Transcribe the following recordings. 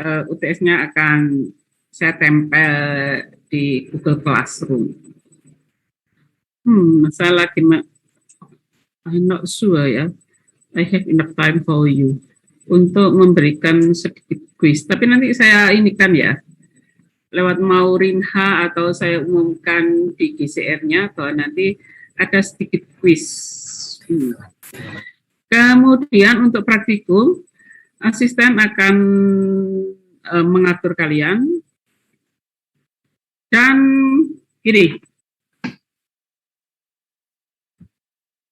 UTS-nya akan saya tempel di Google Classroom. Saya lagi I'm not sure ya. I have enough time for you untuk memberikan sedikit quiz. Tapi nanti saya ini kan ya, lewat Maurinha atau saya umumkan di GCR-nya bahwa nanti ada sedikit quiz. Kemudian untuk praktikum, asisten akan mengatur kalian dan gini,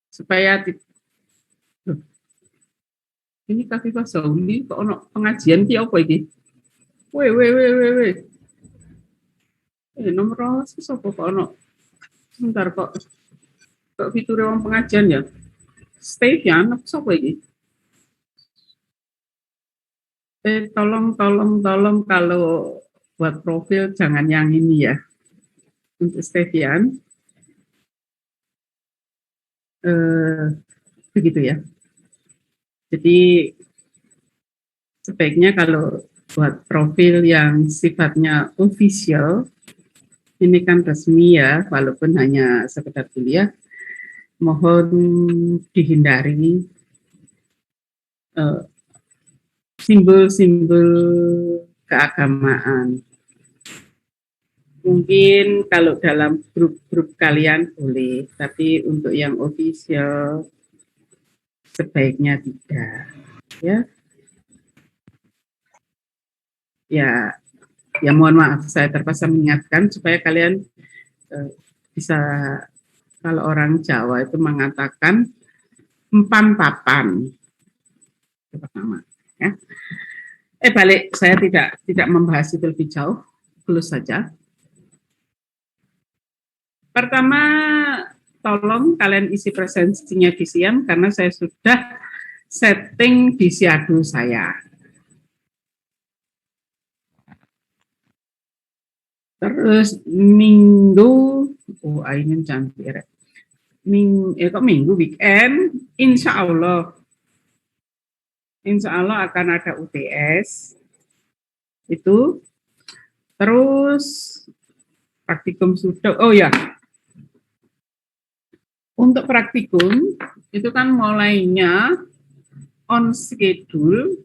supaya ini Kafifah Zauli kok ono pengajian ki apa iki? Weh. Nomor sapa kok ono? Sebentar kok fitur wong pengajian ya. Stevian sapa iki? Tolong kalau buat profil jangan yang ini ya. Untuk Stevian. Begitu ya. Jadi sebaiknya kalau buat profil yang sifatnya official, ini kan resmi ya, walaupun hanya sekedar kuliah, mohon dihindari simbol-simbol keagamaan. Mungkin kalau dalam grup-grup kalian boleh, tapi untuk yang official sebaiknya tidak, ya mohon maaf saya terpaksa mengingatkan supaya kalian bisa, kalau orang Jawa itu mengatakan empan papan itu pertama ya. Balik, saya tidak membahas itu lebih jauh, close saja. Pertama, tolong kalian isi presensinya di Siam karena saya sudah setting di Shadow saya. Terus minggu, ini cantik. Minggu weekend, insya Allah akan ada UTS itu. Terus praktikum sudah. Oh ya, untuk praktikum itu kan mulainya on schedule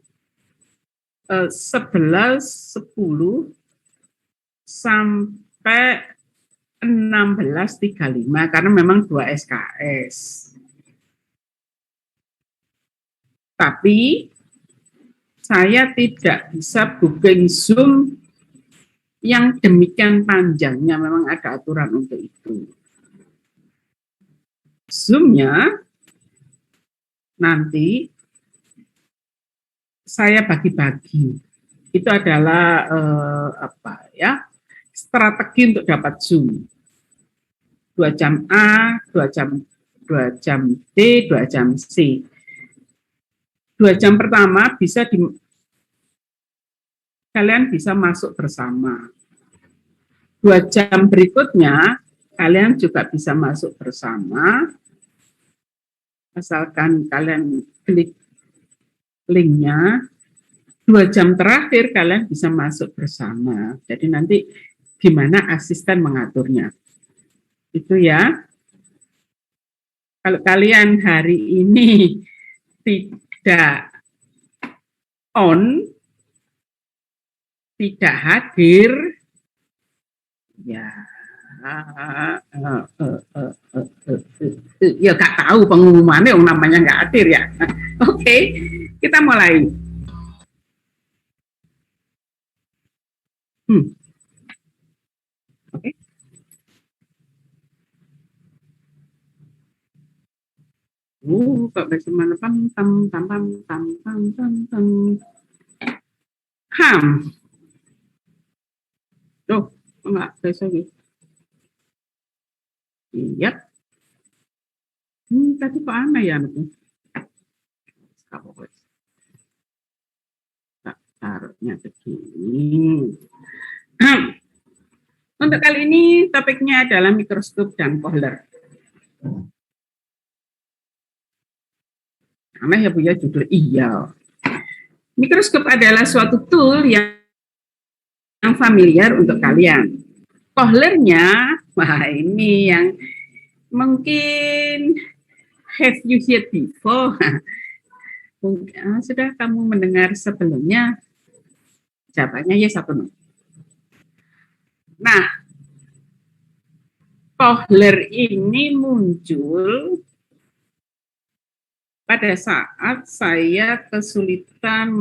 11.10 sampai 16.35 karena memang 2 SKS. Tapi saya tidak bisa booking Zoom yang demikian panjangnya, memang ada aturan untuk itu. Zoom-nya nanti saya bagi-bagi. Itu adalah strategi untuk dapat Zoom. 2 jam A, 2 jam D, 2 jam C. 2 jam pertama kalian bisa masuk bersama. 2 jam berikutnya kalian juga bisa masuk bersama, asalkan kalian klik linknya. 2 jam terakhir kalian bisa masuk bersama. Jadi nanti gimana asisten mengaturnya. Itu ya. Kalau kalian hari ini tidak on, tidak hadir, ya gak tahu pengumumannya, namanya nggak hadir ya. Oke, kita mulai. Oke. Kok bisa mana enggak besok gitu. Iya. Tadi kok aneh ya itu. Taruhnya begini. Untuk kali ini topiknya adalah mikroskop dan Kohler. Aneh ya Bu ya judul. Iya. Mikroskop adalah suatu tool yang yang familiar untuk kalian. Kohlernya, wah ini yang mungkin have you heard before? Sudah kamu mendengar sebelumnya? Jawabannya yes atau no. Nah, Kohler ini muncul pada saat saya kesulitan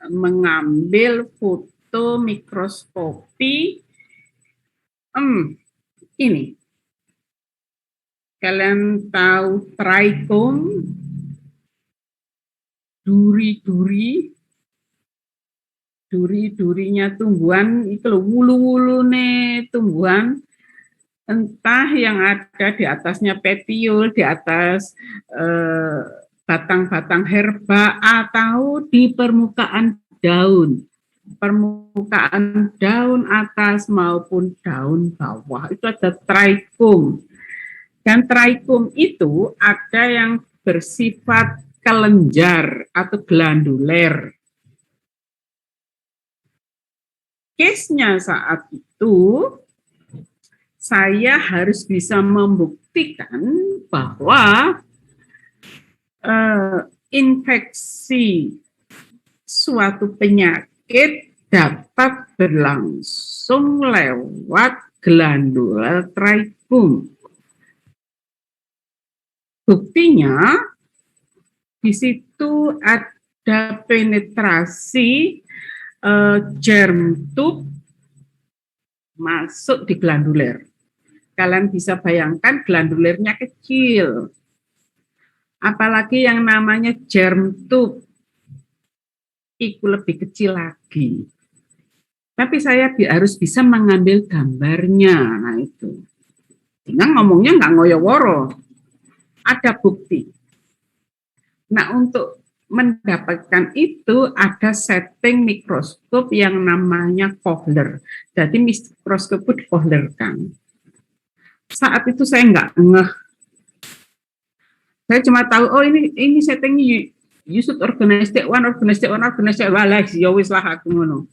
mengambil foto mikroskopi ini. Kalian tahu trichome, duri-durinya tumbuhan itu loh, wulu-wulune tumbuhan, entah yang ada di atasnya petiol, di atas batang-batang herba, atau di permukaan daun atas maupun daun bawah, itu ada trichome. Dan trichome itu ada yang bersifat kelenjar atau glanduler. Case-nya saat itu, saya harus bisa membuktikan bahwa infeksi suatu penyakit dapat berlangsung lewat glandula trichome. Buktinya, di situ ada penetrasi germ tube masuk di glanduler. Kalian bisa bayangkan glandulernya kecil. Apalagi yang namanya germ tube, itu lebih kecil lagi. Tapi saya harus bisa mengambil gambarnya. Nah itu. Sehingga ngomongnya nggak ngoyo-woro. Ada bukti. Nah untuk mendapatkan itu ada setting mikroskop yang namanya Kohler. Jadi mikroskop itu di-Kohlerkan. Saat itu saya nggak ngeh. Saya cuma tahu, oh ini settingnya you should organize that one, walah, ya wis lah aku ngono.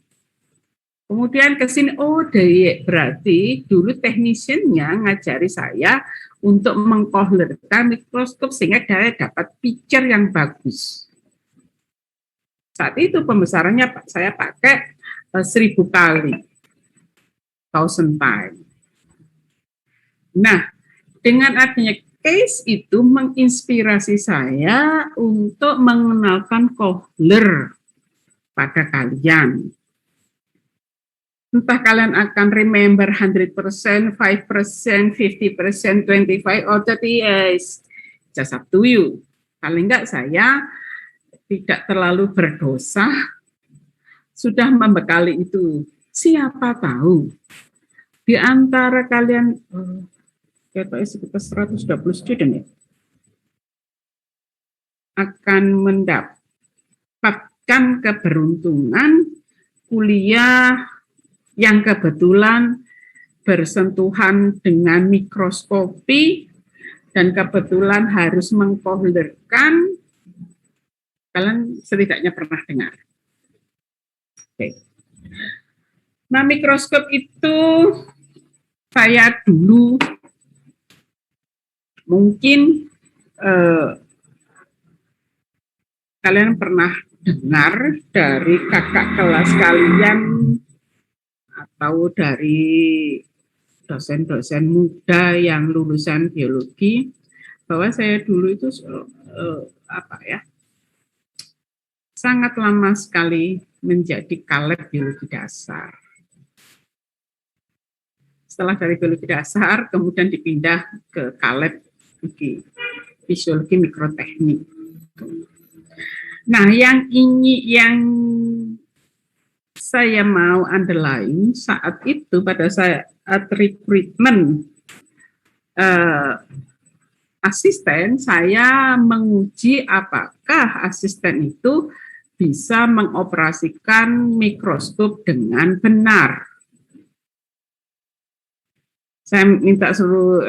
Kemudian ke sini, oh deh, berarti dulu teknisiannya ngajari saya untuk mengkohlerkan mikroskop sehingga saya dapat picture yang bagus. Saat itu pembesarannya saya pakai 1000 kali, 1000 times. Nah, dengan adanya case itu menginspirasi saya untuk mengenalkan Kohler pada kalian. Entah kalian akan remember 100%, 5%, 50%, 25%, or 30 years. Just up to you. Paling enggak saya tidak terlalu berdosa, sudah membekali itu. Siapa tahu, di antara kalian, sekitar 120 student ya, akan mendapatkan keberuntungan kuliah yang kebetulan bersentuhan dengan mikroskopi dan kebetulan harus mengkohlerkan, kalian setidaknya pernah dengar. Oke. Nah, mikroskop itu saya dulu mungkin kalian pernah dengar dari kakak kelas kalian atau dari dosen-dosen muda yang lulusan biologi bahwa saya dulu itu sangat lama sekali menjadi kaleb biologi dasar. Setelah dari biologi dasar kemudian dipindah ke kaleb fisiologi mikroteknik. Nah, yang saya mau underline saat itu pada saat rekrutmen asisten, saya menguji apakah asisten itu bisa mengoperasikan mikroskop dengan benar. Saya minta suruh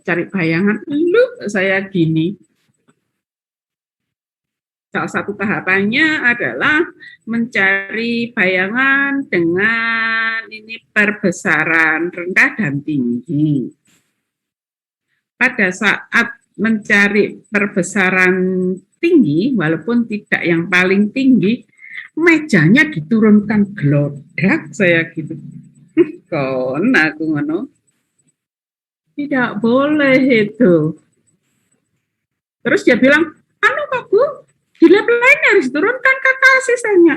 cari bayangan, saya gini. Salah satu tahapannya adalah mencari bayangan dengan ini perbesaran rendah dan tinggi. Pada saat mencari perbesaran tinggi, walaupun tidak yang paling tinggi, mejanya diturunkan glodak saya gitu. Kon aku ngono. Tidak boleh itu. Terus dia bilang, anu Pak Bu, di lab lain harus turunkan kakak asisnya.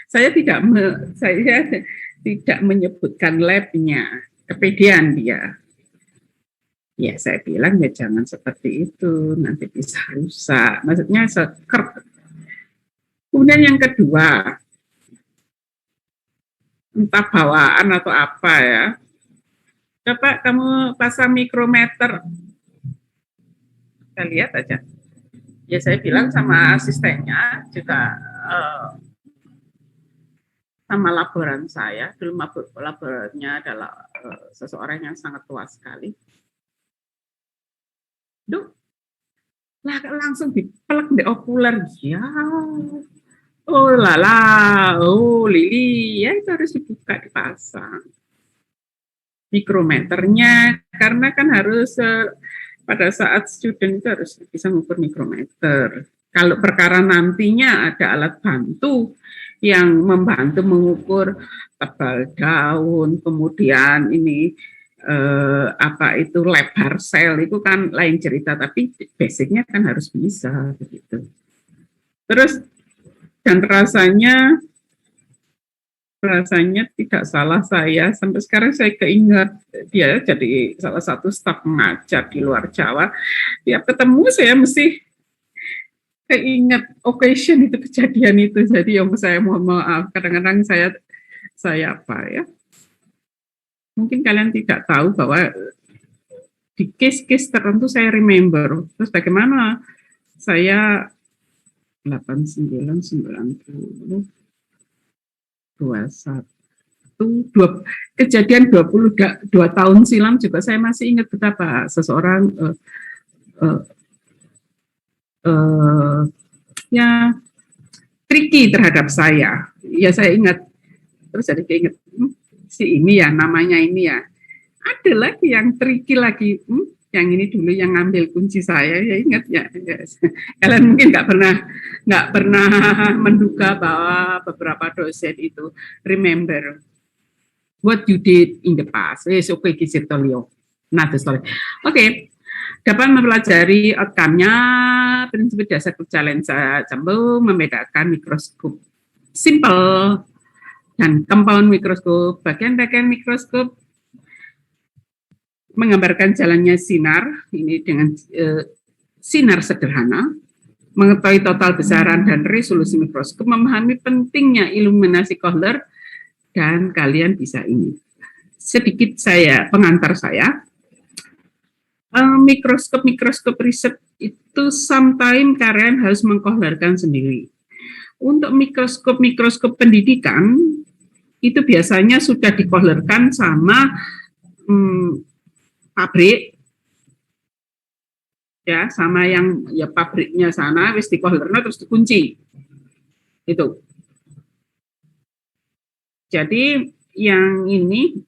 Saya tidak menyebutkan labnya, kepedean dia. Ya saya bilang ya jangan seperti itu, nanti bisa rusak. Maksudnya seker. Kemudian yang kedua, entah bawaan atau apa ya. Coba kamu pasang mikrometer. Kita lihat aja. Ya saya bilang sama asistennya juga sama laboran saya. Dulu laborannya adalah seseorang yang sangat tua sekali. Duh, langsung dipelek di okuler. Ya, oh lala, oh Lili, ya itu harus dibuka, dipasang mikrometernya, karena kan harus pada saat student itu harus bisa mengukur mikrometer. Kalau perkara nantinya ada alat bantu yang membantu mengukur tebal daun, kemudian ini apa itu lebar sel, itu kan lain cerita, tapi basicnya kan harus bisa begitu. Terus dan rasanya tidak salah saya, sampai sekarang saya keinget dia jadi salah satu staf pengajar di luar Jawa. Tiap ketemu saya mesti keinget occasion itu, kejadian itu. Jadi yang saya mohon maaf, kadang-kadang saya apa ya, mungkin kalian tidak tahu bahwa di case-case tertentu saya remember. Terus bagaimana saya 8990 kejadian 22 tahun silam juga saya masih ingat betapa seseorang ya tricky terhadap saya. Ya saya ingat, terus jadi keinget si ini ya, namanya ini ya. Ada lagi yang tricky lagi, yang ini dulu yang ngambil kunci saya, ya ingat ya. Kalian mungkin nggak pernah menduga bahwa beberapa dosen itu remember what you did in the past. Oke, kisir tolio. Nah, Oke. Dapat mempelajari outcome-nya, prinsip dasar kerja lensa jumbo, membedakan mikroskop simple dan compound mikroskop. Bagian-bagian mikroskop menggambarkan jalannya sinar, ini dengan sinar sederhana, mengetahui total besaran dan resolusi mikroskop, memahami pentingnya iluminasi Kohler, dan kalian bisa ini. Sedikit pengantar saya, mikroskop riset itu sometimes kalian harus mengkohlerkan sendiri. Untuk mikroskop pendidikan, itu biasanya sudah dikohlerkan sama pabrik, ya, sama yang ya pabriknya sana wis dikohlerno terus dikunci itu. Jadi yang ini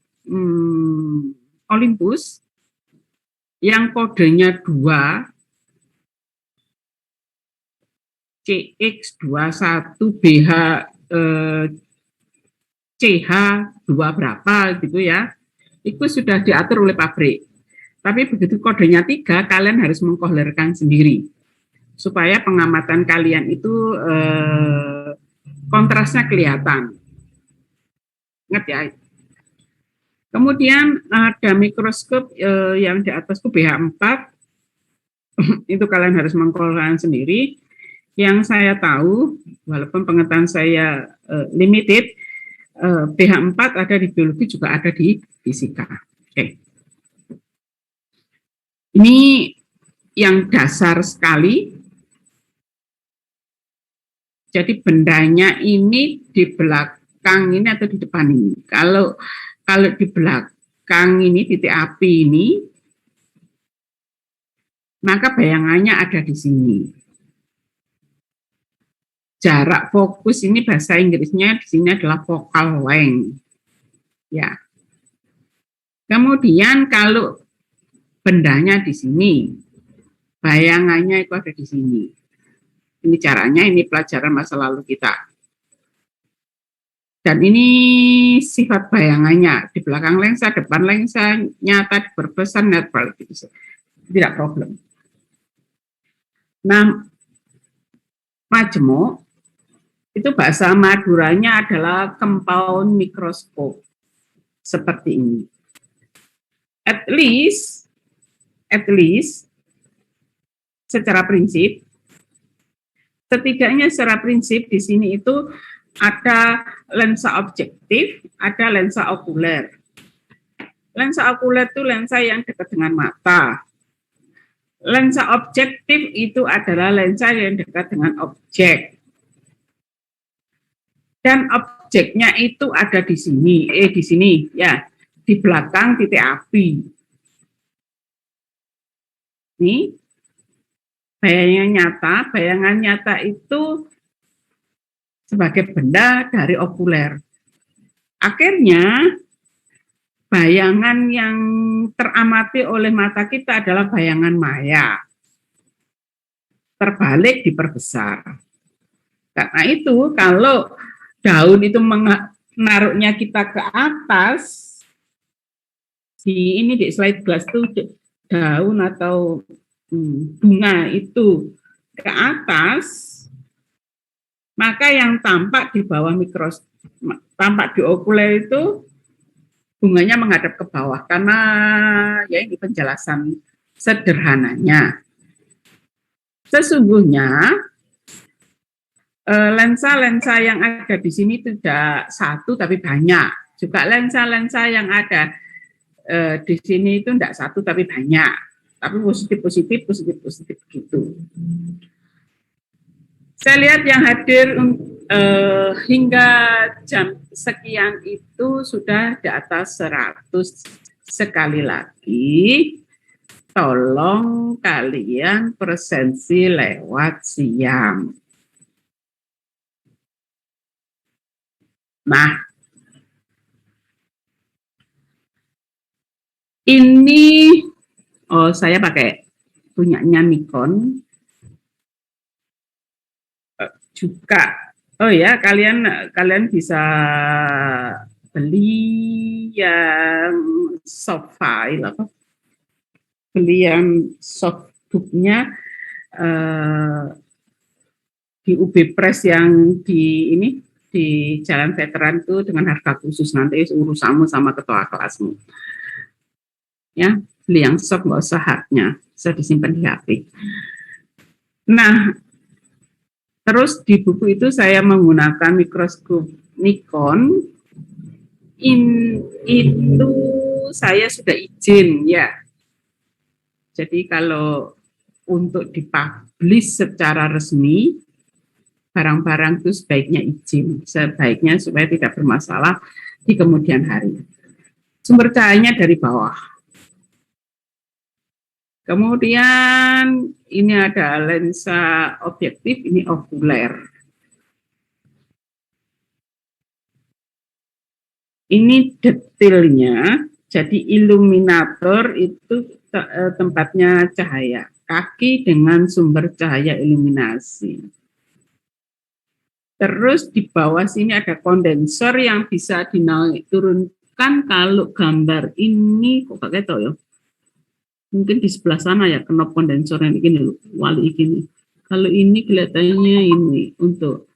Olympus yang kodenya 2 CX21BH CH2 berapa gitu ya, itu sudah diatur oleh pabrik. Tapi begitu kodenya 3, kalian harus mengkohlerkan sendiri supaya pengamatan kalian itu kontrasnya kelihatan. Ingat ya. Kemudian ada mikroskop yang di atasku BH4, itu kalian harus mengkohlerkan sendiri. Yang saya tahu, walaupun pengetahuan saya limited, BH4 ada di biologi juga ada di fisika. Oke. Ini yang dasar sekali. Jadi bendanya ini di belakang ini atau di depan ini. Kalau di belakang ini titik api ini maka bayangannya ada di sini. Jarak fokus ini bahasa Inggrisnya di sini adalah focal length. Ya. Kemudian kalau bendanya di sini, bayangannya itu ada di sini. Ini caranya, ini pelajaran masa lalu kita. Dan ini sifat bayangannya, di belakang lensa, depan lensa, nyata, berpesan, netral, gitu. Tidak problem. Nah, majemuk, itu bahasa Maduranya adalah compound microscope. Seperti ini. At least, secara prinsip, setidaknya secara prinsip di sini itu ada lensa objektif, ada lensa okuler. Lensa okuler itu lensa yang dekat dengan mata. Lensa objektif itu adalah lensa yang dekat dengan objek. Dan objeknya itu ada di sini, di sini ya, di belakang titik api. Ini bayangan nyata itu sebagai benda dari okuler. Akhirnya bayangan yang teramati oleh mata kita adalah bayangan maya. Terbalik diperbesar. Karena itu kalau daun itu menaruhnya kita ke atas, di slide glass itu daun atau bunga itu ke atas, maka yang tampak di bawah tampak di okuler itu bunganya menghadap ke bawah, karena ya ini penjelasan sederhananya. Sesungguhnya lensa-lensa yang ada di sini tidak satu tapi banyak. Juga lensa-lensa yang ada di sini itu tidak satu tapi banyak. Tapi positif gitu. Saya lihat yang hadir hingga jam sekian itu sudah di atas 100. Sekali lagi, tolong kalian presensi lewat siang. Nah, ini saya pakai punyanya Nikon juga. Oh ya, kalian bisa beli yang soft file apa? Beli yang softbooknya di UB Press yang di Jalan Veteran itu dengan harga khusus, nanti urusanmu sama ketua kelasmu. Ya, beli yang soft, nggak usah hardnya, bisa disimpan di HP. Nah, terus di buku itu saya menggunakan mikroskop Nikon. Itu saya sudah izin ya. Jadi kalau untuk dipublish secara resmi, barang-barang itu sebaiknya izin. Sebaiknya supaya tidak bermasalah di kemudian hari. Sumber cahayanya dari bawah. Kemudian ini ada lensa objektif, ini okuler. Ini detailnya, jadi iluminator itu tempatnya cahaya, kaki dengan sumber cahaya iluminasi. Terus di bawah sini ada kondensor yang bisa dinaik turunkan. Kalau gambar ini kok pakai tahu ya? Mungkin di sebelah sana ya, knob kondensor yang ini loh, wali ini. Kalau ini kelihatannya ini untuk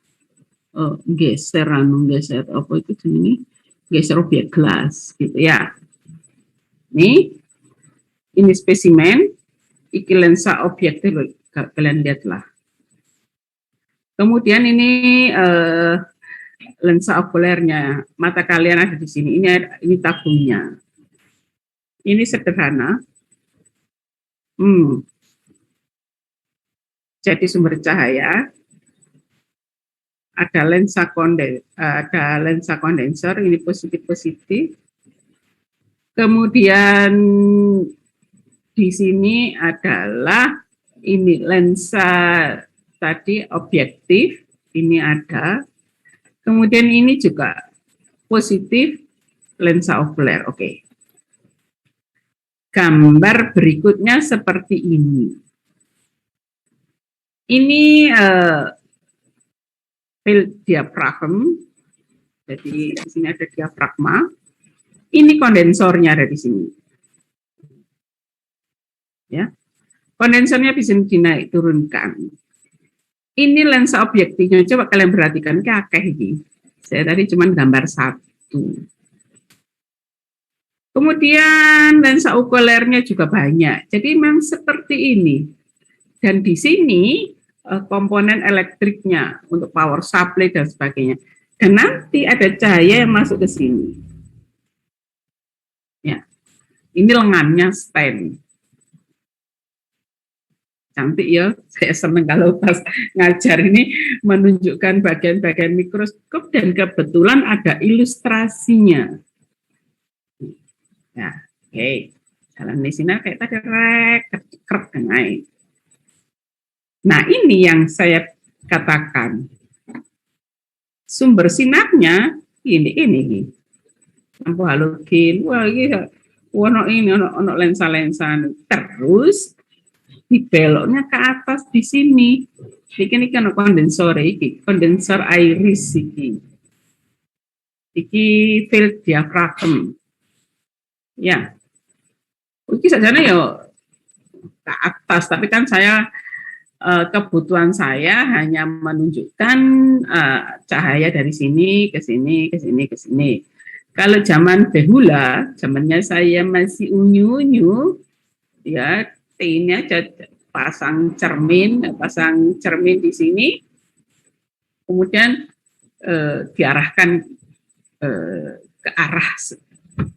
geser apa itu ini, geser objek gelas gitu ya. Ini spesimen, iki lensa objektif, kalian lihatlah. Kemudian ini lensa okulernya, mata kalian ada di sini. Ini tabungnya. Ini sederhana. Jadi sumber cahaya, ada lensa kondensor, ini positif. Kemudian di sini adalah ini lensa tadi objektif, ini ada. Kemudian ini juga positif lensa okuler. Oke. Gambar berikutnya seperti ini. Ini field diaphragm. Jadi di sini ada diafragma. Ini kondensornya ada di sini. Ya. Kondensornya bisa dinaik turunkan. Ini lensa objektifnya, coba kalian perhatikan, kakek ini. Saya tadi cuma gambar satu. Kemudian lensa okulernya juga banyak. Jadi memang seperti ini. Dan di sini komponen elektriknya untuk power supply dan sebagainya. Dan nanti ada cahaya yang masuk ke sini. Ya, ini lengannya stand. Cantik ya, saya senang kalau pas ngajar ini menunjukkan bagian-bagian mikroskop dan kebetulan ada ilustrasinya. Ya, oke. Jalan di sini kayak tadi krek naik. Nah, ini yang saya katakan. Sumber sinarnya ini. Lampu halogen. Wah, ono lensa-lensa terus dibeloknya ke atas di sini. Ini kan kondensor kondensor iris iki field diaphragm. Ya. Iki sajane yo ke atas, tapi kan saya kebutuhan saya hanya menunjukkan cahaya dari sini ke sini ke sini ke sini. Kalau zaman dahulu, zamannya saya masih unyu-unyu, ya ini aja pasang cermin di sini, kemudian diarahkan ke arah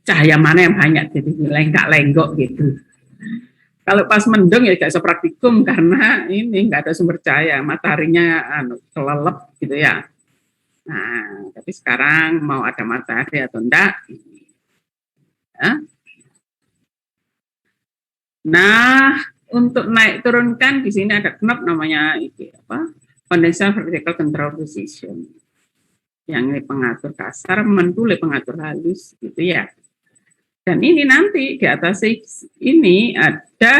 cahaya mana yang banyak, jadi lenggak-lenggok gitu. Kalau pas mendung ya gak sepraktikum karena ini nggak ada sumber cahaya, mataharinya kelelep gitu ya. Nah, tapi sekarang mau ada matahari atau enggak? Ya. Nah, untuk naik turunkan di sini ada knob namanya Condenser vertical control position. Yang ini pengatur kasar, mentule pengatur halus gitu ya. Dan ini nanti di atas ini ada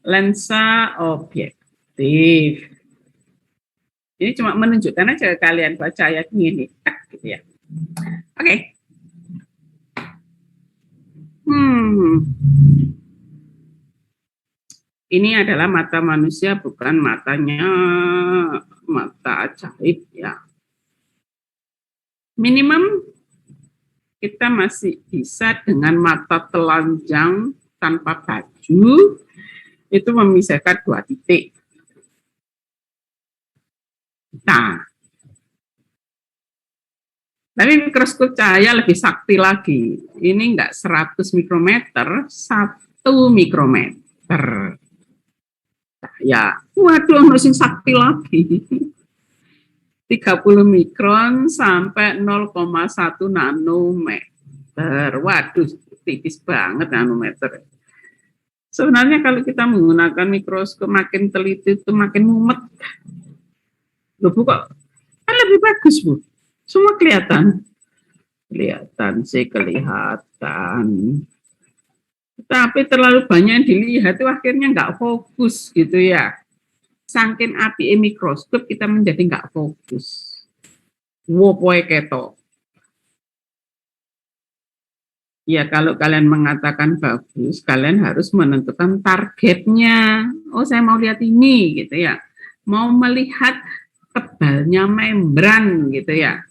lensa objektif. Ini cuma menunjukkan aja ke kalian bahwa cahaya ini gitu ya. Oke. Ini adalah mata manusia, bukan mata ajaib ya. Minimum kita masih bisa dengan mata telanjang tanpa baju itu memisahkan 2 titik. Nah, tapi mikroskop cahaya lebih sakti lagi. Ini enggak 100 mikrometer, 1 mikrometer. Ya, waduh, harus sakti lagi. 30 mikron sampai 0,1 nanometer. Waduh, tipis banget nanometer. Sebenarnya kalau kita menggunakan mikroskop makin teliti itu makin mumet. Loh Bu, kok kan lebih bagus Bu. Semua kelihatan. Kelihatan. Tapi terlalu banyak yang dilihat itu akhirnya nggak fokus gitu ya. Saking api mikroskop kita menjadi nggak fokus. Wopoe keto. Ya kalau kalian mengatakan bagus, kalian harus menentukan targetnya. Oh saya mau lihat ini gitu ya. Mau melihat tebalnya membran gitu ya.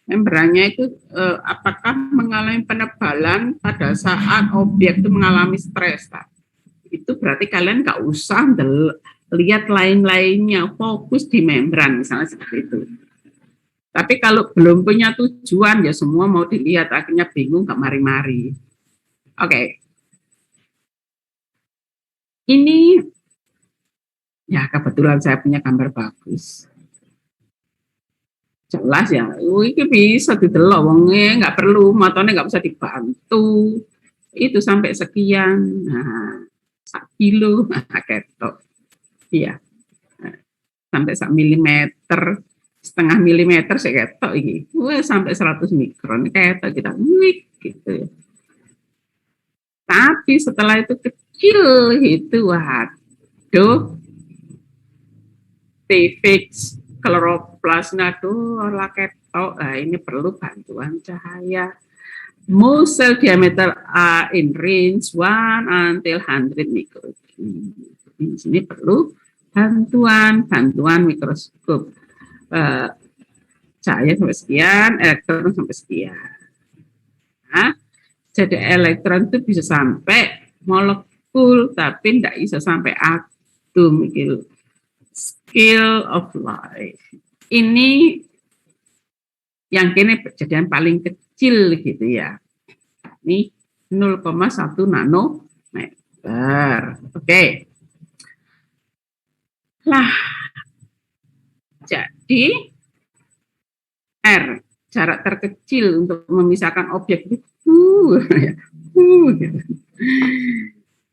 Membrannya itu apakah mengalami penebalan pada saat objek itu mengalami stres. Itu berarti kalian nggak usah lihat lain-lainnya, fokus di membran misalnya seperti itu. Tapi kalau belum punya tujuan ya semua mau dilihat, akhirnya bingung nggak mari-mari. Oke. Ini ya kebetulan saya punya gambar bagus. Jelas ya, ini bisa didelok wonge, nggak perlu matanya nggak usah dibantu. itu sampai sekian, nah 1 kilo, ketok, iya, sampai 1 milimeter, setengah milimeter saya ketok ini, wah sampai 100 mikron, ketok kita, wih, gitu ya. Tapi setelah itu kecil itu, waduh, T-fix, kloroplasma tuh olah ketok, nah ini perlu bantuan cahaya. Most cell diameter are in range 1 until 100 micron. Di sini perlu bantuan mikroskop. Cahaya sampai sekian, elektron sampai sekian. Nah, jadi elektron itu bisa sampai molekul, tapi tidak bisa sampai atom. Scale of light. Ini yang kini kejadian paling kecil gitu ya. Ini 0,1 nanometer. Oke. Lah, jadi R, jarak terkecil untuk memisahkan objek itu, gitu.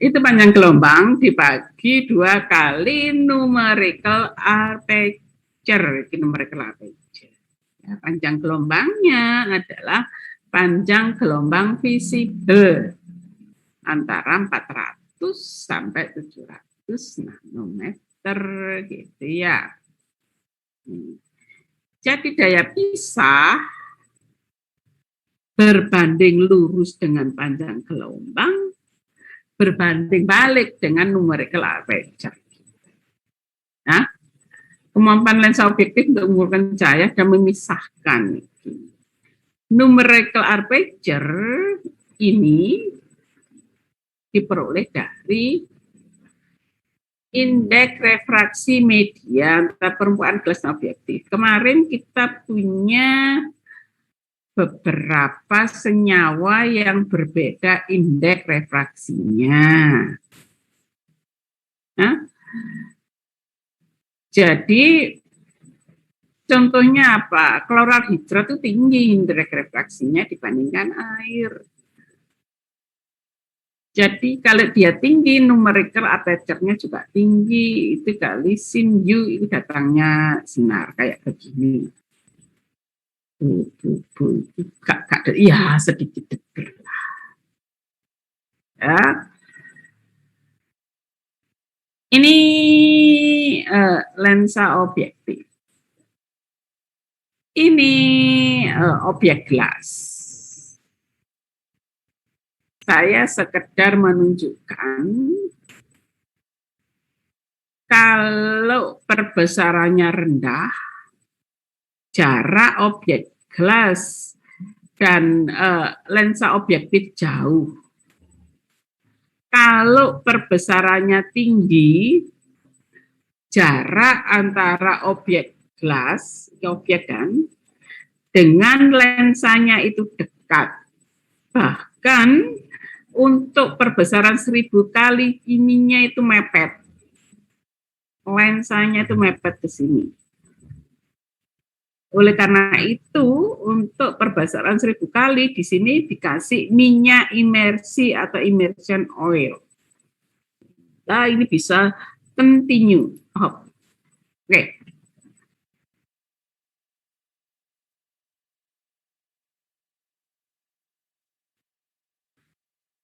Itu panjang gelombang dibagi 2 kali numerical aperture. Ini numerical aperture. Ya, panjang gelombangnya adalah panjang gelombang visible antara 400 sampai 700 nanometer gitu ya. Jadi daya pisah berbanding lurus dengan panjang gelombang berbanding balik dengan numerical aperture. Nah, kemampuan lensa objektif untuk mengukurkan cahaya dan memisahkan. Numerical aperture ini diperoleh dari indeks refraksi media antara permukaan gelas dan objektif. Kemarin kita punya beberapa senyawa yang berbeda indeks refraksinya. Nah, jadi contohnya apa? Klorar hidrat itu tinggi indeks refraksinya dibandingkan air. Jadi kalau dia tinggi, numerical aperture-nya juga tinggi. Itu kali sin U itu datangnya sinar kayak begini. Iya sedikit dekat. Ya. Ini lensa objektif. Ini objek gelas. Saya sekedar menunjukkan kalau perbesarannya rendah, jarak objek gelas dan lensa objektif jauh. Kalau perbesarannya tinggi, jarak antara objek gelas, objek dengan lensanya itu dekat. Bahkan untuk perbesaran 1000 kali ininya itu mepet. Lensanya itu mepet ke sini. Oleh karena itu, untuk perbesaran 1000 kali di sini dikasih minyak imersi atau immersion oil. Nah, ini bisa continue. Oke.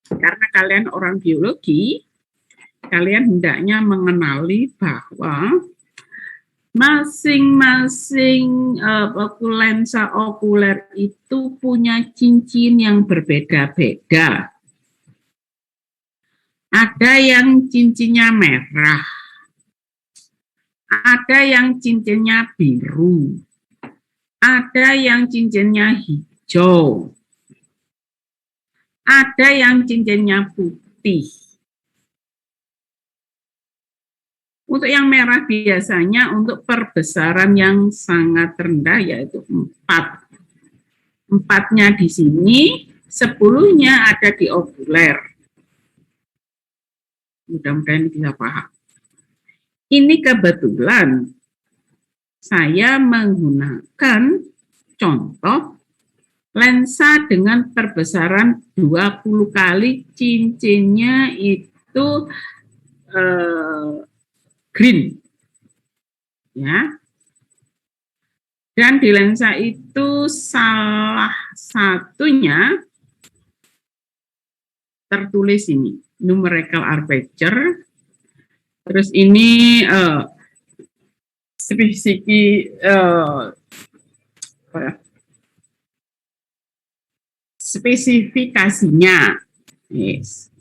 Karena kalian orang biologi, kalian hendaknya mengenali bahwa masing-masing lensa okuler itu punya cincin yang berbeda-beda. Ada yang cincinnya merah, ada yang cincinnya biru, ada yang cincinnya hijau, ada yang cincinnya putih. Untuk yang merah biasanya untuk perbesaran yang sangat rendah yaitu 4. 4-nya di sini, 10-nya ada di okuler. Mudah-mudahan bisa paham. Ini kebetulan saya menggunakan contoh Lensa dengan perbesaran 20 kali, cincinnya itu green. Ya. Dan di lensa itu salah satunya tertulis ini, numerical aperture. Terus ini spesifikasinya. Yes.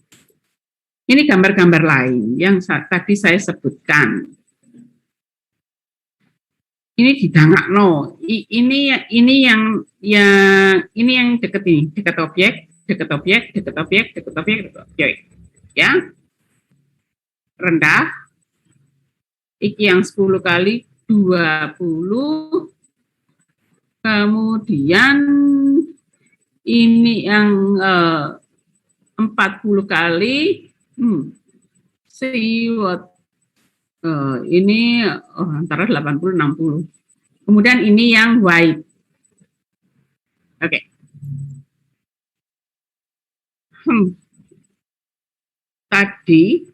Ini gambar-gambar lain yang tadi saya sebutkan. Ini didangakno. Ini yang deket ini, deket objek, deket objek, deket objek, deket objek, deket objek. Ya. Rendah. Iki yang 10 kali 20. Kemudian ini yang 40 kali ini antara 80-60. Kemudian ini yang white. Oke. Tadi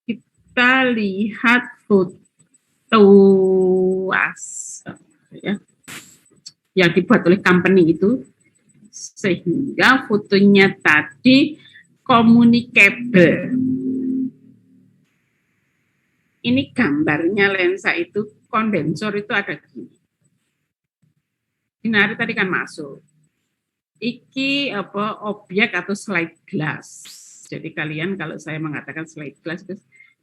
kita lihat foto yang dibuat oleh company itu, sehingga fotonya tadi communicable. Ini gambarnya lensa itu, kondensor itu ada gini. Sinar tadi kan masuk. Iki objek atau slide glass. Jadi kalian kalau saya mengatakan slide glass,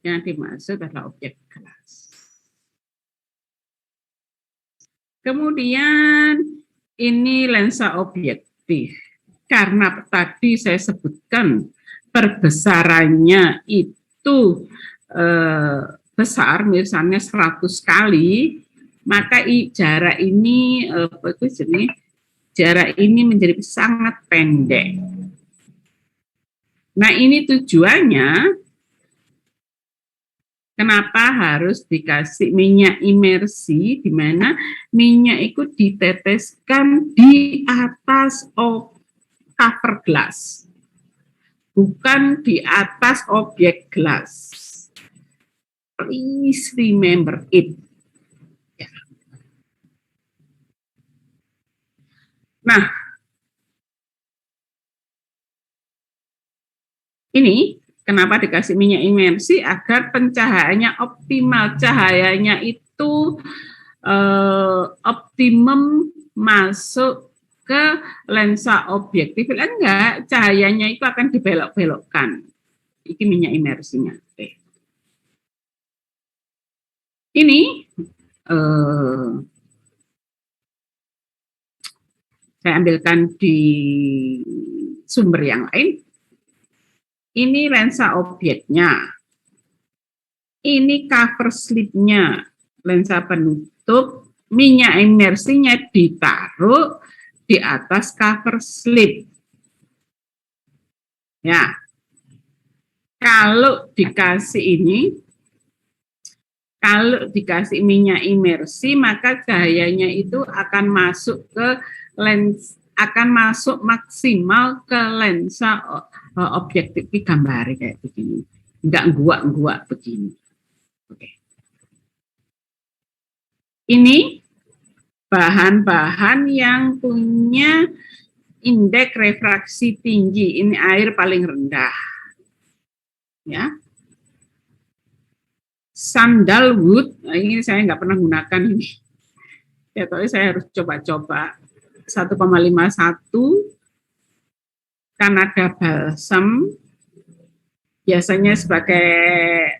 yang dimaksud adalah objek glass. Kemudian ini lensa objektif. Karena tadi saya sebutkan perbesarannya itu besar, misalnya 100 kali, maka jarak ini jarak ini menjadi sangat pendek. Nah, ini tujuannya kenapa harus dikasih minyak imersi, di mana minyak itu diteteskan di atas cover glass, bukan di atas objek glass. Please remember it. Ya. Nah, ini kenapa dikasih minyak imersi, agar pencahayaannya optimal, cahayanya itu optimum masuk ke lensa objektif. Enggak, cahayanya itu akan dibelok-belokkan. Ini minyak imersinya. Ini saya ambilkan di sumber yang lain. Ini lensa objeknya. Ini cover slipnya, lensa penutup, minyak imersinya ditaruh di atas cover slip. Ya. Kalau dikasih minyak imersi, maka cahayanya itu akan masuk ke lens, akan masuk maksimal ke lensa objektif. Gambar kayak begini, enggak guak-guak begini. Oke. Ini bahan-bahan yang punya indeks refraksi tinggi. Ini air paling rendah. Ya. Sandalwood, nah ini saya nggak pernah gunakan ini. Ya, tapi saya harus coba-coba. 1,51, Canada balsam, biasanya sebagai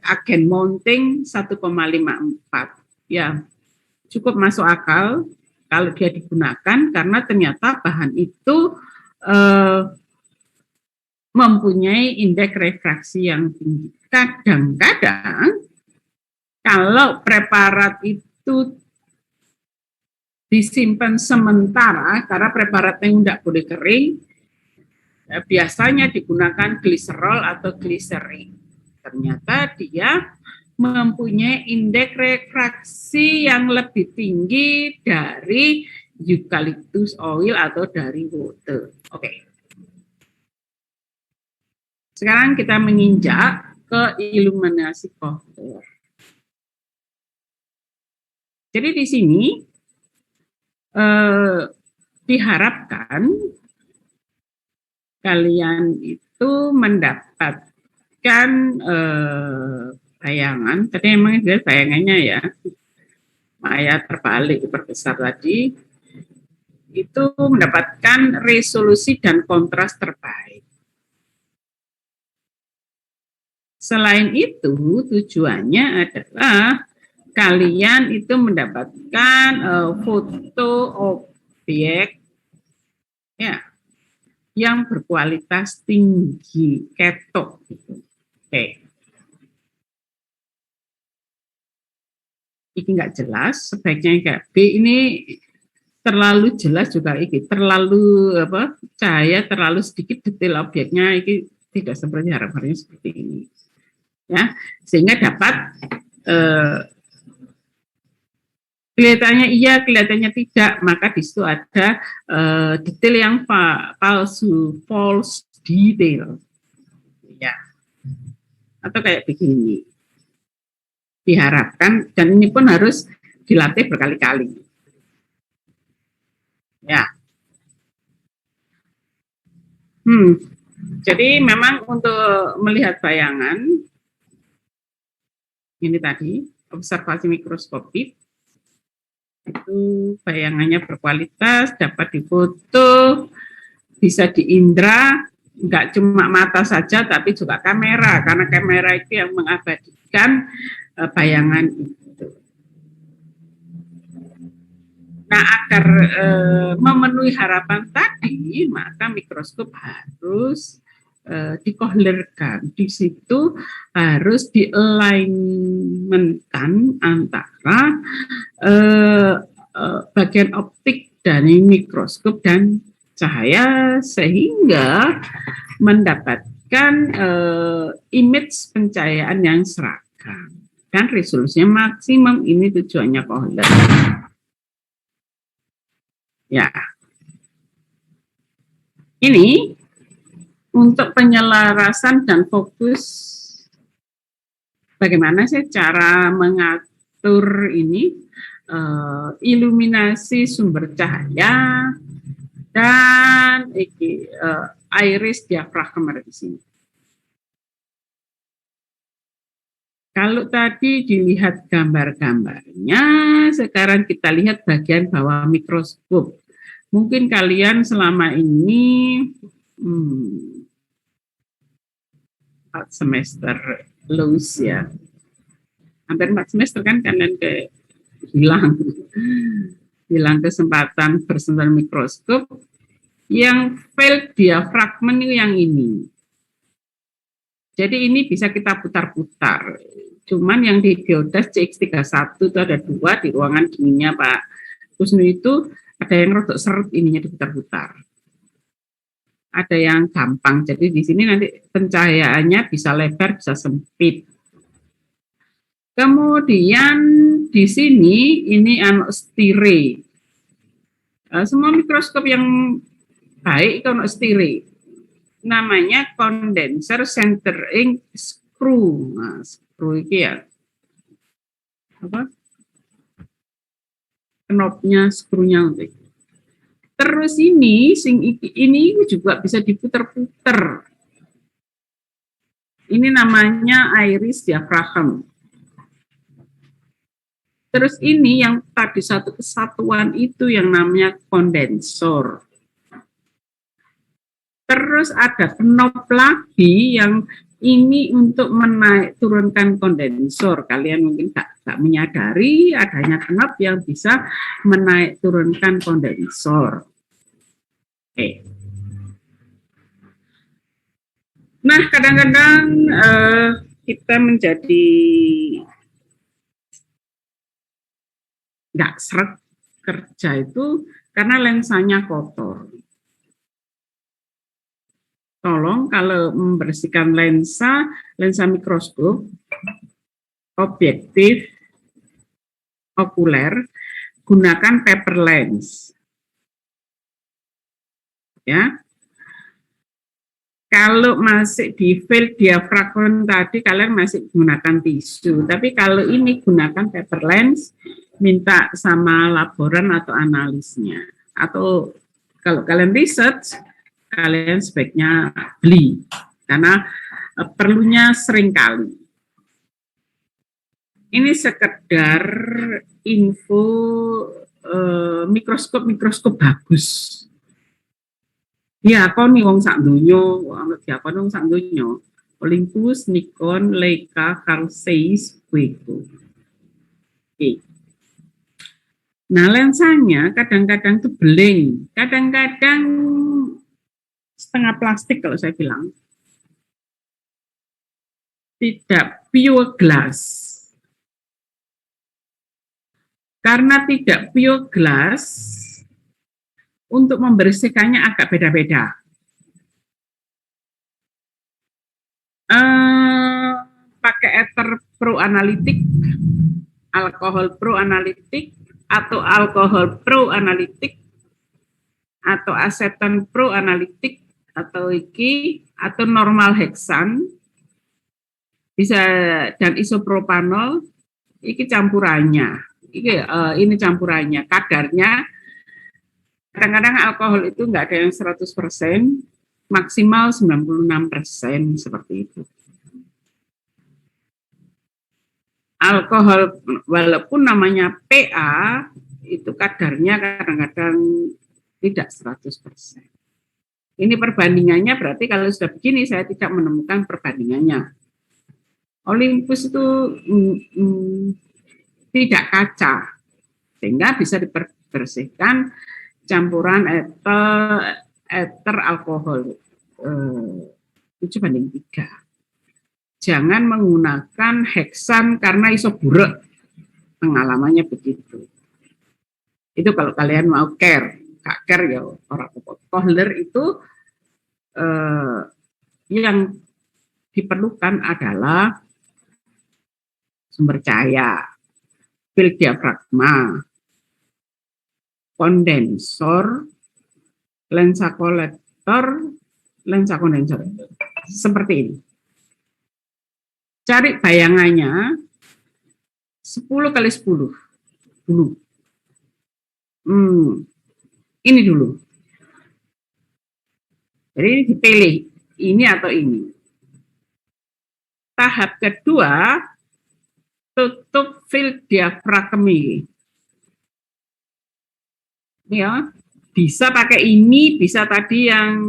agen mounting 1,54. Ya, cukup masuk akal kalau dia digunakan, karena ternyata bahan itu mempunyai indeks refraksi yang tinggi. Kadang-kadang kalau preparat itu disimpan sementara, karena preparatnya tidak boleh kering, biasanya digunakan gliserol atau gliserin. Ternyata dia mempunyai indeks refraksi yang lebih tinggi dari eucalyptus oil atau dari water. Oke. Sekarang kita menginjak ke iluminasi color. Jadi di sini diharapkan kalian itu mendapatkan bayangan. Tadi memang dia bayangannya ya, Maya terbalik diperbesar tadi, itu mendapatkan resolusi dan kontras terbaik. Selain itu, tujuannya adalah kalian itu mendapatkan foto objek ya yang berkualitas tinggi, ketok. Oke. Ini nggak jelas, sebaiknya kayak B ini terlalu jelas juga, ini terlalu cahaya terlalu sedikit, detail objeknya ini tidak seperti harapannya seperti ini, ya, sehingga dapat kelihatannya iya, kelihatannya tidak, maka di situ ada detail yang palsu, false detail, ya, atau kayak begini. Diharapkan, dan ini pun harus dilatih berkali-kali, ya. Jadi memang untuk melihat bayangan ini tadi observasi mikroskopik itu bayangannya berkualitas, dapat difoto, bisa diindra, nggak cuma mata saja tapi juga kamera, karena kamera itu yang mengabadikan bayangan itu. Nah, agar memenuhi harapan tadi, maka mikroskop harus dikohlerkan. Di situ harus di-alignmentkan antara bagian optik dari mikroskop dan cahaya, sehingga mendapatkan image pencahayaan yang seragam dan resolusinya maksimum. Ini tujuannya kohler. Ya, ini untuk penyelarasan dan fokus. Bagaimana sih cara mengatur ini iluminasi sumber cahaya dan iris diafragma di sini. Kalau tadi dilihat gambar-gambarnya, sekarang kita lihat bagian bawah mikroskop. Mungkin kalian selama ini 4 semester lulus ya. Hampir 4 semester kan kalian hilang kesempatan bersentuhan mikroskop. Yang failed diafragma yang ini. Jadi ini bisa kita putar-putar. Cuman yang di Geodas CX31 itu ada 2 di ruangan dinginnya Pak Kusnu, itu ada yang rodok seret ininya diputar-putar. Ada yang gampang. Jadi di sini nanti pencahayaannya bisa lebar, bisa sempit. Kemudian di sini ini stire. Semua mikroskop yang baik itu stire. Namanya condenser centering screw. Nah, screw ini ya knopnya, skrunya. Terus ini juga bisa diputer-puter. Ini namanya iris diafragma. Terus ini yang tadi satu kesatuan itu yang namanya kondensor. Terus ada knob lagi yang ini untuk menaik turunkan kondensor. Kalian mungkin tak menyadari adanya knob yang bisa menaik turunkan kondensor. Oke. Nah, kadang-kadang kita menjadi nggak seret kerja itu karena lensanya kotor. Tolong kalau membersihkan lensa mikroskop, objektif okuler, gunakan paper lens. ya. Kalau masih di field diafragma tadi kalian masih gunakan tisu, tapi kalau ini gunakan paper lens, minta sama laboran atau analisnya. Atau kalau kalian research, kalian sebaiknya beli karena perlunya sering kali. Ini sekedar info mikroskop bagus. Diakoni wong sak donya, diakoni wong sak donya. Olympus, Nikon, Leica, Carl Zeiss, Weiko. Oke. Nah, lensanya kadang-kadang itu beling, kadang-kadang setengah plastik kalau saya bilang. Tidak pure glass. Karena tidak pure glass, untuk membersihkannya agak beda-beda. Pakai ether pro analitik, alkohol pro analitik, atau alkohol pro analitik, atau aseton pro analitik, atau atau normal heksan, bisa, dan isopropanol, ini campurannya. Ini campurannya, kadarnya. Kadang-kadang alkohol itu enggak ada yang 100%, maksimal 96% seperti itu. Alkohol walaupun namanya PA, itu kadarnya kadang-kadang tidak 100%. Ini perbandingannya berarti kalau sudah begini saya tidak menemukan perbandingannya. Olympus itu tidak kaca, sehingga bisa dibersihkan campuran ether alkohol 7:3. Jangan menggunakan heksan karena iso burek, pengalamannya begitu. Itu kalau kalian mau care, gak care ya orang Kohler itu yang diperlukan adalah sumber cahaya, field diafragma, kondensor, lensa kolektor, lensa kondensor. Seperti ini. Cari bayangannya 10x10 dulu. Ini dulu. Jadi ini dipilih, ini atau ini. Tahap kedua, tutup field diafragmi. Ya, bisa pakai ini, bisa tadi yang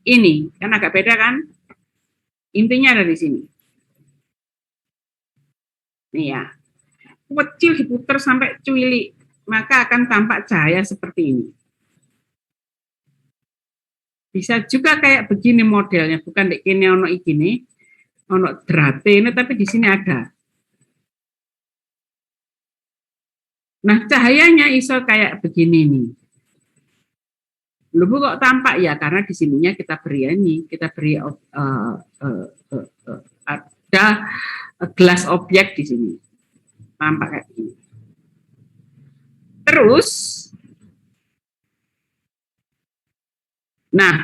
ini, kan agak beda kan? Intinya ada di sini. Nih ya, kecil diputar sampai cuili, maka akan tampak cahaya seperti ini. Bisa juga kayak begini modelnya, bukan di kini ono ikini, ono drate ini, tapi di sini ada. Nah, cahayanya iso kayak begini nih. Lu kok tampak ya, karena di sininya kita beri ini, kita beri ada gelas objek di sini, tampak kayak gini. Terus, nah,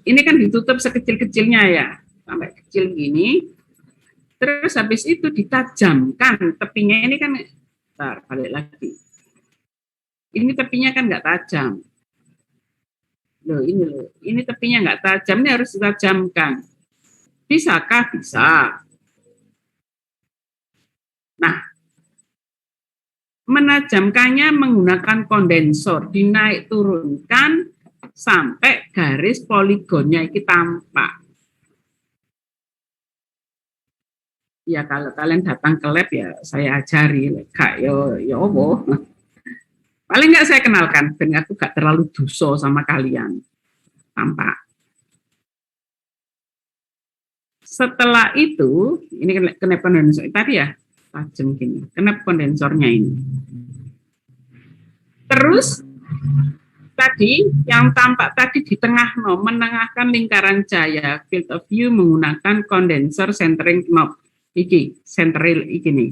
ini kan ditutup sekecil-kecilnya ya, sampai kecil gini. Terus habis itu ditajamkan tepinya ini kan, bentar, balik lagi. Ini tepinya kan nggak tajam. Loh, ini tepinya nggak tajam, ini harus ditajamkan. Bisakah? Bisa. Nah, menajamkannya menggunakan kondensor, dinaik turunkan sampai garis poligonnya ini tampak. Ya kalau kalian datang ke lab ya saya ajari, kak yo opo. Paling nggak saya kenalkan, dan aku gak terlalu dosa sama kalian. Tampak. Setelah itu, ini kenep kondensor tadi ya, tajam gini, kenep kondensornya ini. Terus tadi yang tampak tadi di tengah menengahkan lingkaran cahaya field of view menggunakan kondensor centering knob. Iki, central iki nih.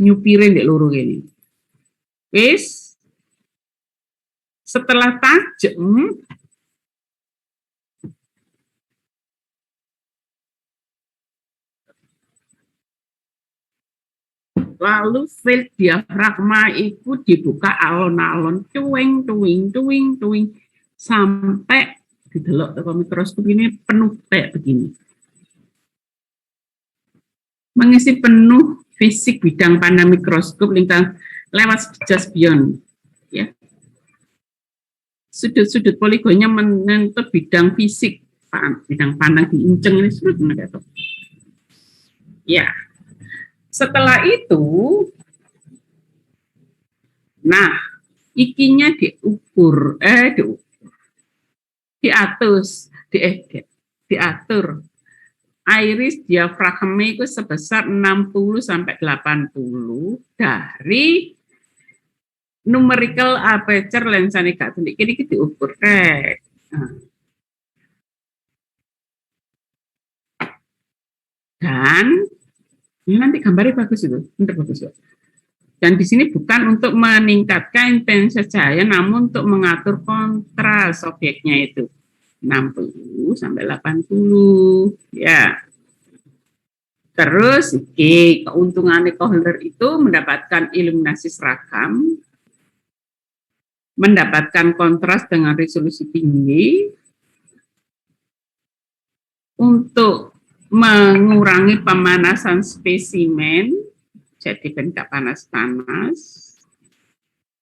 nyupire ndek loro kene. Wis setelah tajem lalu field diafragma itu dibuka alon-alon tuing sampai didelok ke mikroskop ini penuh kayak begini. Mengisi penuh fisik bidang pandang mikroskop lingkar lewat just beyond, ya. Sudut-sudut poligonnya menyentuh bidang fisik, bidang pandang diinceng ini sudut mendekat. Ya. Setelah itu, nah, ikinya diatur, iris diafragma itu sebesar 60 sampai 80 dari numerical aperture lensa negatif. Ini kita diukur dan ini nanti gambarnya bagus itu, benar bagus ya. Dan di sini bukan untuk meningkatkan intensitas cahaya, namun untuk mengatur kontras objeknya itu 60 sampai 80, ya. Terus, keuntungan Kohler itu mendapatkan iluminasi seragam, mendapatkan kontras dengan resolusi tinggi, untuk mengurangi pemanasan spesimen, jadi benda panas-panas,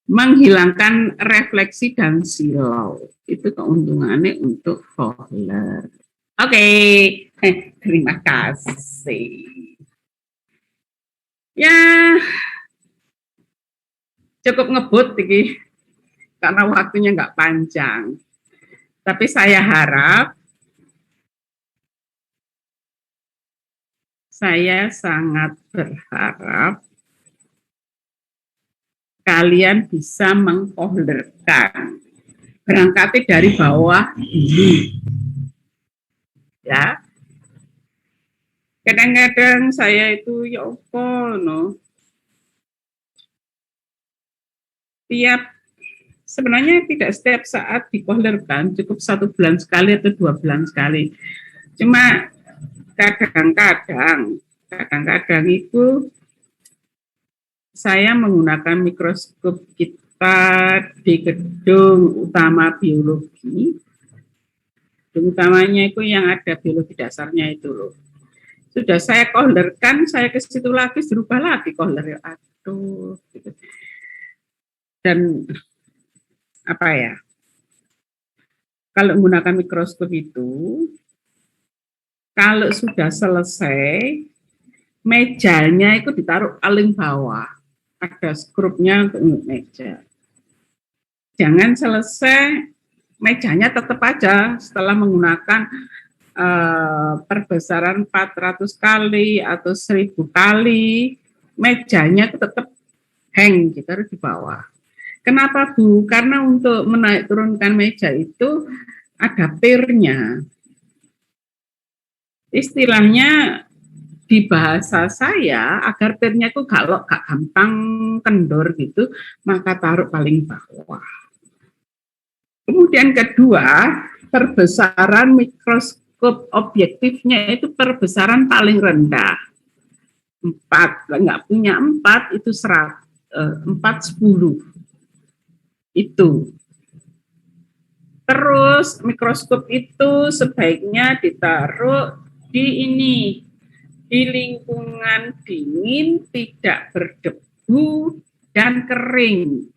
menghilangkan refleksi dan silau. Itu keuntungannya untuk Kohler. Oke, terima kasih. Ya, cukup ngebut ini, karena waktunya nggak panjang. Tapi saya harap saya sangat berharap kalian bisa mengkohlerkan, berangkatnya dari bawah dulu, ya. Kadang-kadang saya itu ya apa, no, tiap sebenarnya tidak setiap saat dikohlerkan, cukup 1 bulan sekali atau 2 bulan sekali. Cuma kadang-kadang itu saya menggunakan mikroskop kita di gedung utama biologi. Gedung utamanya itu yang ada biologi dasarnya itu loh. Sudah saya kohlerkan, saya ke situ lagi, dirubah lagi kohler. Aduh, gitu. Dan apa ya? Kalau menggunakan mikroskop itu, kalau sudah selesai, mejanya itu ditaruh paling bawah. Ada skrupnya untuk meja. Jangan selesai, mejanya tetap aja setelah menggunakan perbesaran 400 kali atau 1000 kali, mejanya tetap hang, ditaruh di bawah. Kenapa, Bu? Karena untuk menaik turunkan meja itu ada pirnya. Istilahnya di bahasa saya, agar pirnya itu gak gampang kendor gitu, maka taruh paling bawah. Kemudian kedua, perbesaran mikroskop objektifnya itu perbesaran paling rendah. 4, nggak punya 4 itu 410. Itu. Terus mikroskop itu sebaiknya ditaruh di lingkungan dingin, tidak berdebu dan kering.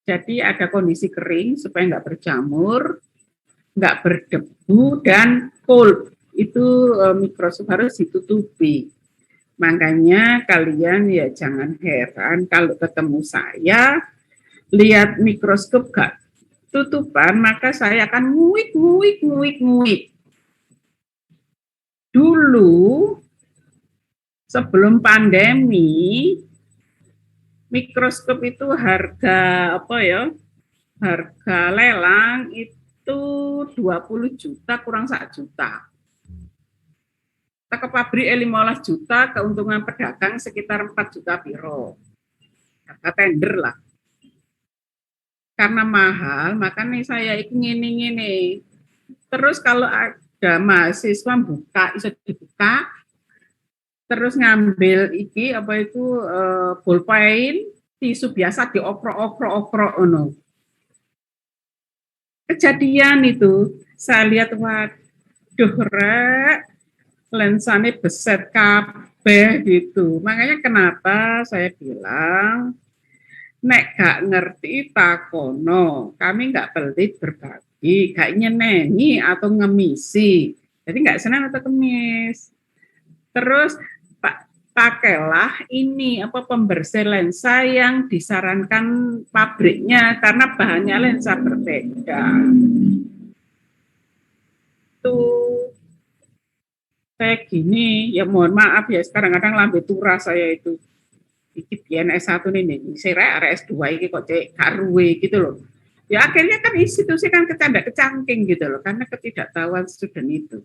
Jadi ada kondisi kering supaya nggak berjamur, nggak berdebu dan cold. Itu mikroskop harus ditutupi. Makanya kalian ya jangan heran kalau ketemu saya, lihat mikroskop nggak tutupan, maka saya akan nguik. Dulu sebelum pandemi, mikroskop itu harga lelang itu 20 juta kurang 1 juta. ke pabrik 15 juta, keuntungan pedagang sekitar 4 juta piro. Harga tender lah. Karena mahal, makanya saya ingin. Terus kalau ada mahasiswa buka, bisa dibuka, terus ngambil iki apa itu pulpen, tisu biasa dioprok-oprok ono. Kejadian itu, saya lihat waduh rek, lensanya beset kabeh gitu. Makanya kenapa saya bilang nek gak ngerti takono, kami gak pelit berbagi, gak nyeneni atau ngemisi. Jadi gak Senin atau Kemis. Terus pakailah ini apa pembersih lensa yang disarankan pabriknya karena bahannya lensa berbeda. Tuh kayak gini, ya mohon maaf ya, kadang-kadang lambe turah saya itu. Iki biyen S1 nih, saya S2 iki kok cek karuwe gitu loh. Ya akhirnya kan institusi kan kecangking gitu loh, karena ketidaktahuan student itu.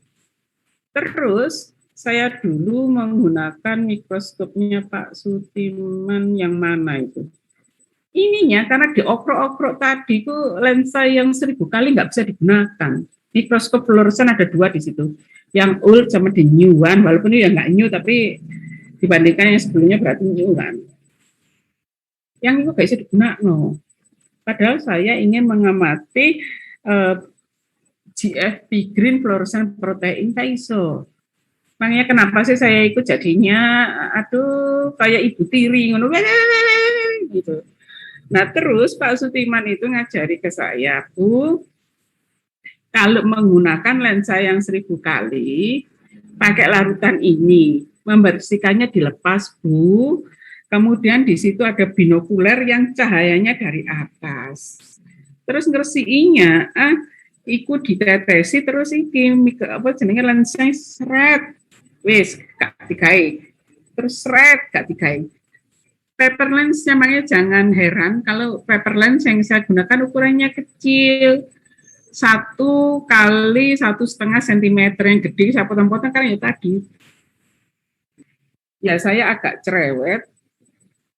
Terus saya dulu menggunakan mikroskopnya Pak Sutiman yang mana itu. Ininya karena dioprok-oprok tadi itu lensa yang 1000 kali nggak bisa digunakan. Mikroskop fluoresan ada 2 di situ. Yang old sama di new one, walaupun ini ya nggak new tapi dibandingkan yang sebelumnya berarti new kan. Yang itu nggak bisa digunakan. Padahal saya ingin mengamati GFP green fluorescent protein iso. Makanya kenapa sih saya ikut jadinya aduh kayak ibu tiri ngono gitu. Nah, terus Pak Sutiman itu ngajari ke saya, Bu, kalau menggunakan lensa yang 1000 kali, pakai larutan ini, membersihkannya dilepas, Bu. Kemudian di situ ada binokuler yang cahayanya dari atas. Terus ngersiinya, ikut ditetesi terus iki apa jenenge lensa seret. Wis, gak digawe. Terus seret gak digawe. Paper lens namanya, jangan heran kalau paper lens yang saya gunakan ukurannya kecil, 1 kali 1,5 cm, yang gede saya potong-potong kan ya tadi. Ya saya agak cerewet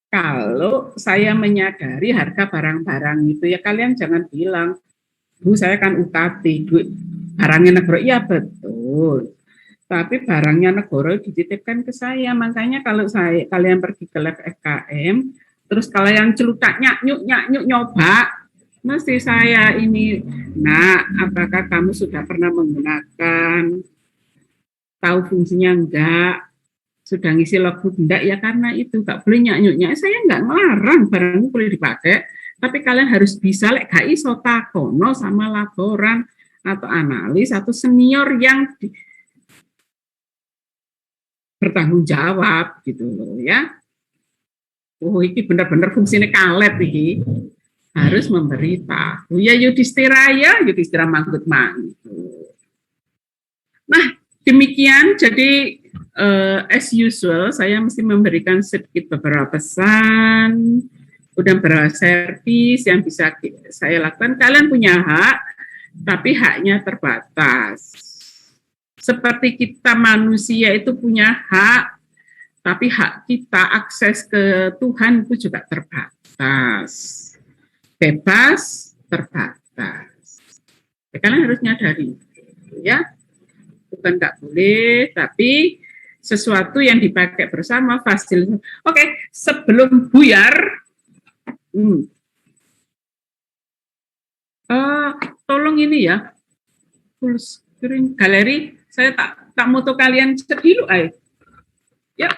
kalau saya menyadari harga barang-barang itu, ya kalian jangan bilang, Bu saya kan UKT, duit barangnya negara, iya betul. Tapi barangnya negara dititipkan ke saya, makanya kalau kalian pergi ke lab FKM, terus kalian celutak nyanyuk nyoba, mesti saya ini, nah apakah kamu sudah pernah menggunakan, tahu fungsinya enggak, sudah ngisi logbook enggak, ya karena itu gak boleh nyanyuknya, saya enggak ngelarang barangnya boleh dipakai, tapi kalian harus bisa lek gak iso takono sama laporan atau analis atau senior yang bertanggung jawab gitu loh ya. Oh ini benar-benar fungsinya kalet ini, harus memberitahu ya Yudhistira manggut. Nah demikian, jadi as usual saya mesti memberikan sedikit beberapa pesan, udah beberapa servis yang bisa saya lakukan. Kalian punya hak, tapi haknya terbatas. Seperti kita manusia itu punya hak, tapi hak kita akses ke Tuhan itu juga terbatas. Bebas, terbatas. Ya, kalian harus nyadari, ya. Bukan nggak boleh, tapi sesuatu yang dipakai bersama fasilitas. Oke, sebelum buyar, tolong ini ya, full screen galeri. Saya tak moto kalian sedih ayo. Ya,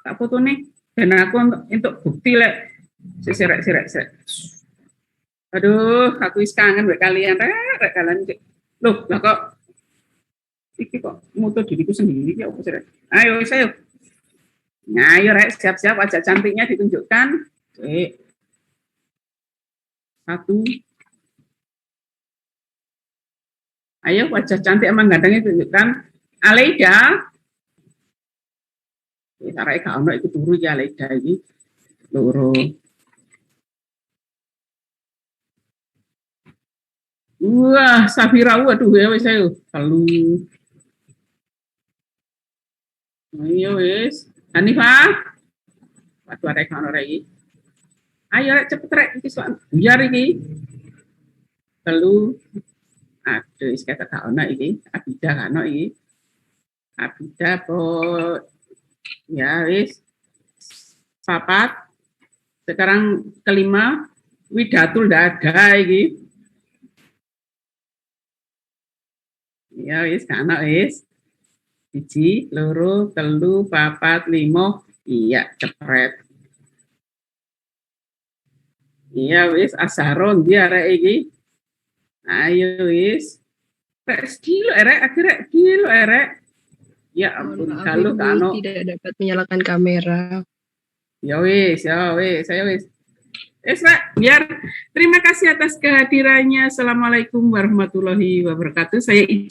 tak foto nih. Dan aku untuk bukti lek. Sirik. Aduh, aku kangen buat kalian. Rek kalian. Loh, lah kok iki kok moto diriku sendiri ya apa sih? Ayo saya. Nah, ayo rek siap-siap, wajah cantiknya ditunjukkan. Oke. 1. Ayo wajah cantik emang gantengnya tunjukkan. Aleida. Tarai gak ono iku turu ya Aleida iki. Loro. Wah, Safira waduh ya wis ayo. 3. Iya wis. Hanifah, waduh arek ono rek iki. Ayo rek cepet rek iki soal buyar iki. Telu. Aduh, wis kata gak ono iki. Abida gak ono iki. Abida po ya wis. Papat. Sekarang kelima. Widatul ndak ada iki. Ya wis gak ono wis. Siji, loro, telu, papat, limo. Iya, cepret. Iya wis asaron dia arek iki. Ayo wis. Rek kilo erek akhirnya kilo erek. Ya ampun Maaf kalau Ibu, kano. tidak dapat menyalakan kamera. Ya wis, saya wis. Rek, biar terima kasih atas kehadirannya. Assalamualaikum warahmatullahi wabarakatuh. Saya izin